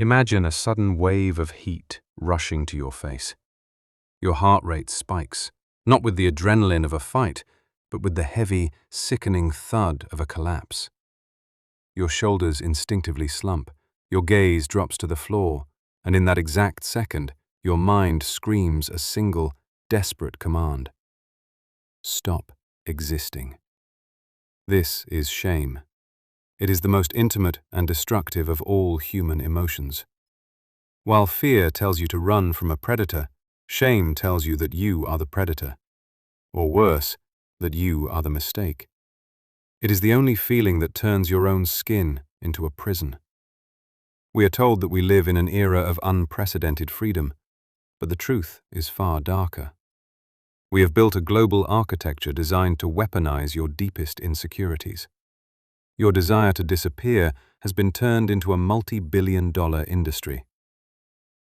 Imagine a sudden wave of heat rushing to your face. Your heart rate spikes, not with the adrenaline of a fight, but with the heavy, sickening thud of a collapse. Your shoulders instinctively slump, your gaze drops to the floor, and in that exact second, your mind screams a single, desperate command. Stop existing. This is shame. It is the most intimate and destructive of all human emotions. While fear tells you to run from a predator, shame tells you that you are the predator. Or worse, that you are the mistake. It is the only feeling that turns your own skin into a prison. We are told that we live in an era of unprecedented freedom, but the truth is far darker. We have built a global architecture designed to weaponize your deepest insecurities. Your desire to disappear has been turned into a multi-billion-dollar industry.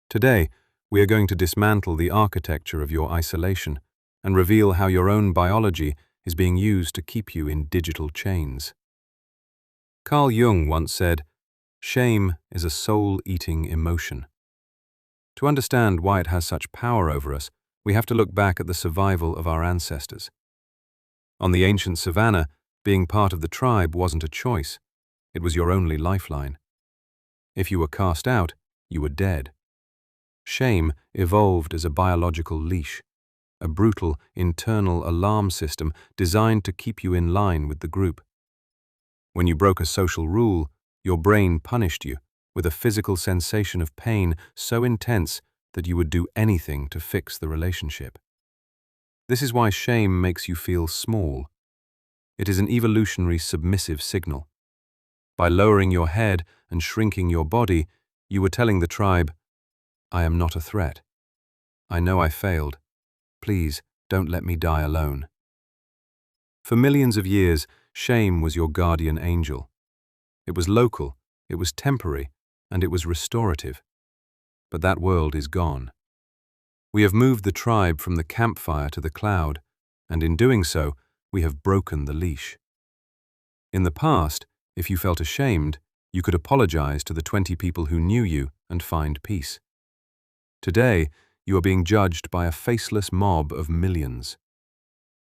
Today, we are going to dismantle the architecture of your isolation and reveal how your own biology is being used to keep you in digital chains. Carl Jung once said, "Shame is a soul-eating emotion." To understand why it has such power over us, we have to look back at the survival of our ancestors. On the ancient savannah, being part of the tribe wasn't a choice. It was your only lifeline. If you were cast out, you were dead. Shame evolved as a biological leash, a brutal internal alarm system designed to keep you in line with the group. When you broke a social rule, your brain punished you with a physical sensation of pain so intense that you would do anything to fix the relationship. This is why shame makes you feel small. It is an evolutionary submissive signal. By lowering your head and shrinking your body, you were telling the tribe, "I am not a threat. I know I failed. Please, don't let me die alone." For millions of years, shame was your guardian angel. It was local, it was temporary, and it was restorative. But that world is gone. We have moved the tribe from the campfire to the cloud, and in doing so, we have broken the leash. In the past, if you felt ashamed, you could apologize to the 20 people who knew you and find peace. Today, you are being judged by a faceless mob of millions.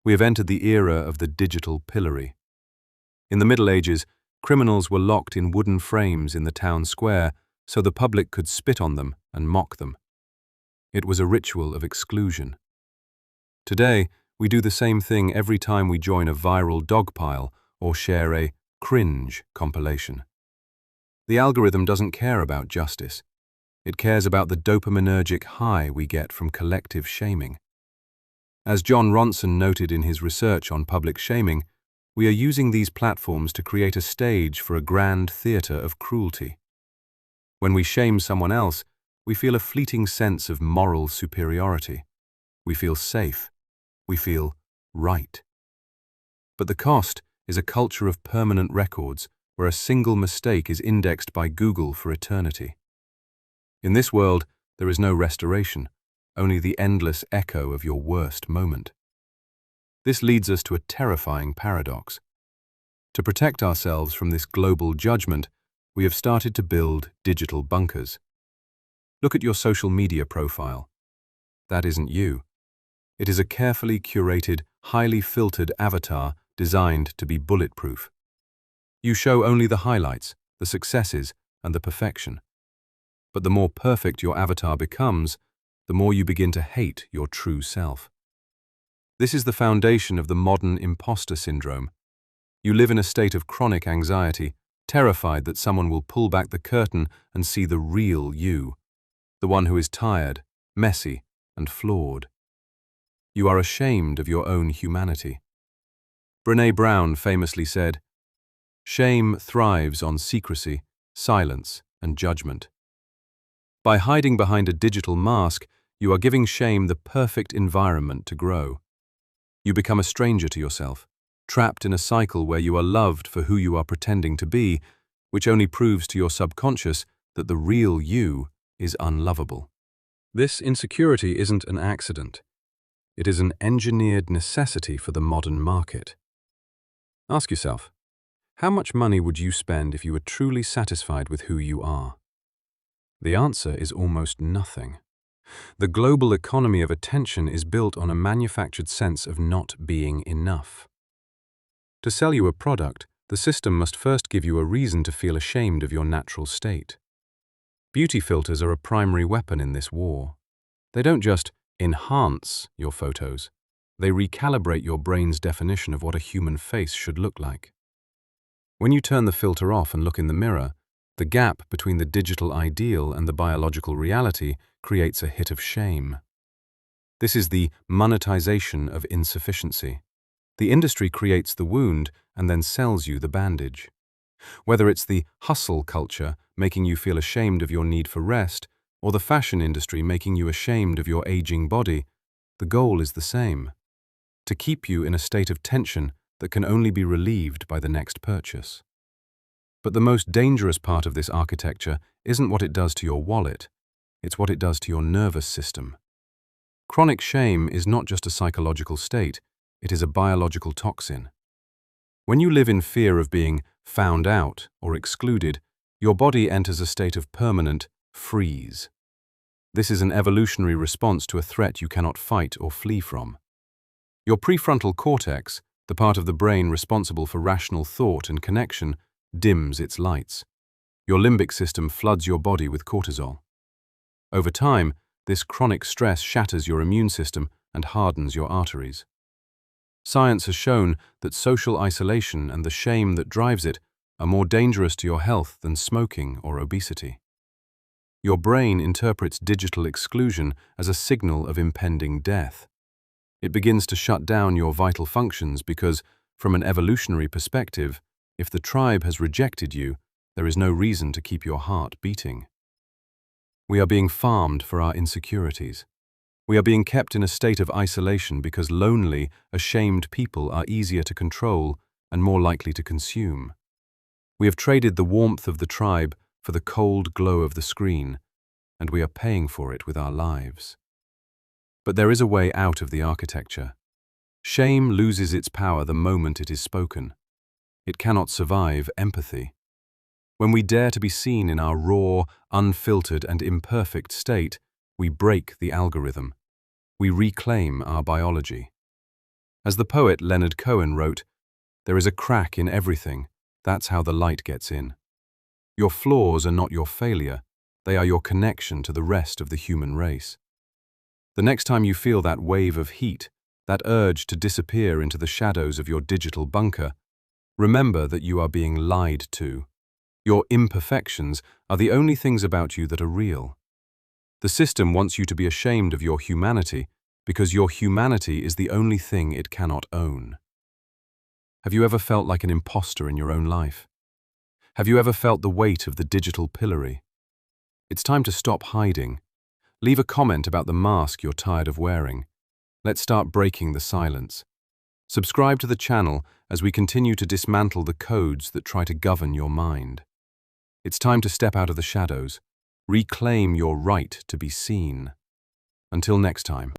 We have entered the era of the digital pillory. In the Middle Ages, criminals were locked in wooden frames in the town square so the public could spit on them and mock them. It was a ritual of exclusion. Today, we do the same thing every time we join a viral dogpile or share a cringe compilation. The algorithm doesn't care about justice. It cares about the dopaminergic high we get from collective shaming. As John Ronson noted in his research on public shaming, we are using these platforms to create a stage for a grand theater of cruelty. When we shame someone else, we feel a fleeting sense of moral superiority. We feel safe. We feel right. But the cost is a culture of permanent records where a single mistake is indexed by Google for eternity. In this world, there is no restoration, only the endless echo of your worst moment. This leads us to a terrifying paradox. To protect ourselves from this global judgment, we have started to build digital bunkers. Look at your social media profile. That isn't you. It is a carefully curated, highly filtered avatar designed to be bulletproof. You show only the highlights, the successes, and the perfection. But the more perfect your avatar becomes, the more you begin to hate your true self. This is the foundation of the modern imposter syndrome. You live in a state of chronic anxiety, terrified that someone will pull back the curtain and see the real you, the one who is tired, messy, and flawed. You are ashamed of your own humanity. Brené Brown famously said, "Shame thrives on secrecy, silence, and judgment." By hiding behind a digital mask, you are giving shame the perfect environment to grow. You become a stranger to yourself, trapped in a cycle where you are loved for who you are pretending to be, which only proves to your subconscious that the real you is unlovable. This insecurity isn't an accident. It is an engineered necessity for the modern market. Ask yourself, how much money would you spend if you were truly satisfied with who you are? The answer is almost nothing. The global economy of attention is built on a manufactured sense of not being enough. To sell you a product, the system must first give you a reason to feel ashamed of your natural state. Beauty filters are a primary weapon in this war. They don't just enhance your photos, they recalibrate your brain's definition of what a human face should look like. When you turn the filter off and look in the mirror, the gap between the digital ideal and the biological reality creates a hit of shame. This is the monetization of insufficiency. The industry creates the wound and then sells you the bandage. Whether it's the hustle culture making you feel ashamed of your need for rest, or the fashion industry making you ashamed of your aging body, the goal is the same: to keep you in a state of tension that can only be relieved by the next purchase. But the most dangerous part of this architecture isn't what it does to your wallet, it's what it does to your nervous system. Chronic shame is not just a psychological state, it is a biological toxin. When you live in fear of being found out or excluded, your body enters a state of permanent freeze. This is an evolutionary response to a threat you cannot fight or flee from. Your prefrontal cortex, the part of the brain responsible for rational thought and connection, dims its lights. Your limbic system floods your body with cortisol. Over time, this chronic stress shatters your immune system and hardens your arteries. Science has shown that social isolation and the shame that drives it are more dangerous to your health than smoking or obesity. Your brain interprets digital exclusion as a signal of impending death. It begins to shut down your vital functions because, from an evolutionary perspective, if the tribe has rejected you, there is no reason to keep your heart beating. We are being farmed for our insecurities. We are being kept in a state of isolation because lonely, ashamed people are easier to control and more likely to consume. We have traded the warmth of the tribe for the cold glow of the screen, and we are paying for it with our lives. But there is a way out of the architecture. Shame loses its power the moment it is spoken. It cannot survive empathy. When we dare to be seen in our raw, unfiltered, and imperfect state, we break the algorithm. We reclaim our biology. As the poet Leonard Cohen wrote, "There is a crack in everything. That's how the light gets in." Your flaws are not your failure. They are your connection to the rest of the human race. The next time you feel that wave of heat, that urge to disappear into the shadows of your digital bunker, remember that you are being lied to. Your imperfections are the only things about you that are real. The system wants you to be ashamed of your humanity because your humanity is the only thing it cannot own. Have you ever felt like an imposter in your own life? Have you ever felt the weight of the digital pillory? It's time to stop hiding. Leave a comment about the mask you're tired of wearing. Let's start breaking the silence. Subscribe to the channel as we continue to dismantle the codes that try to govern your mind. It's time to step out of the shadows. Reclaim your right to be seen. Until next time.